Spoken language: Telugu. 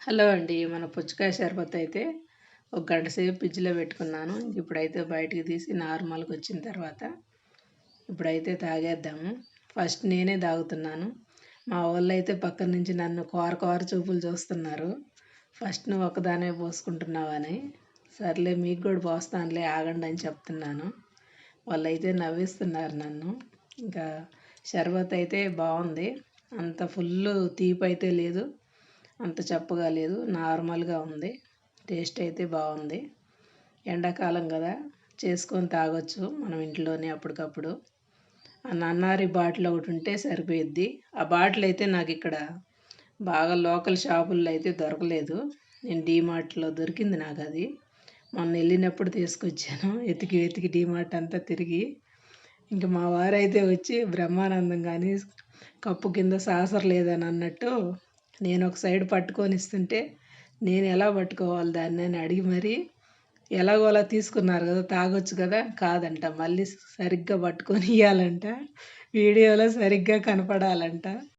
హలో అండి. మన పుచ్చకాయ షర్బత్ అయితే ఒక గంట సేపు ఫ్రిడ్జ్‌లో పెట్టుకున్నాను. ఇప్పుడైతే బయటికి తీసి నార్మల్‌గా వచ్చిన తర్వాత ఇప్పుడైతే తాగేద్దాము. ఫస్ట్ నేనే తాగుతున్నాను. మా వోళ్ళైతే పక్కన నుంచి నన్ను కోర కోర చూపులు చూస్తున్నారు. ఫస్ట్ నువ్వు ఒక్కదానివే పోసుకుంటున్నావని. సర్లే మీకు కూడా పోస్తానులే ఆగండి అని చెప్తున్నాను. వాళ్ళైతే నవ్విస్తున్నారు నన్ను. ఇంకా షర్బత్ అయితే బాగుంది. అంత ఫుల్లు తీపి అయితే లేదు. అంత చప్పగా లేదు, నార్మల్గా ఉంది. టేస్ట్ అయితే బాగుంది. ఎండాకాలం కదా, చేసుకొని తాగొచ్చు మనం ఇంట్లోనే అప్పటికప్పుడు. ఆ నన్నారి బాటిల్ ఒకటి ఉంటే సరిపోయిద్ది. ఆ బాటిల్ అయితే నాకు ఇక్కడ బాగా లోకల్ షాపుల్లో అయితే దొరకలేదు. నేను డీమార్ట్లో దొరికింది నాకు అది. మొన్న వెళ్ళినప్పుడు తీసుకొచ్చాను, వెతికి వెతికి డీమార్ట్ అంతా తిరిగి. ఇంక మా వారైతే వచ్చి బ్రహ్మానందం కానీ కప్పు కింద సాసర్ లేదని అన్నట్టు నేను ఒక సైడ్ పట్టుకొని ఇస్తుంటే నేను ఎలా పట్టుకోవాలి దాన్ని అని అడిగి మరి ఎలాగోలా తీసుకున్నారు కదా, తాగొచ్చు కదా, కాదంట, మళ్ళీ సరిగ్గా పట్టుకొని ఇవ్వాలంట, వీడియోలో సరిగ్గా కనపడాలంట.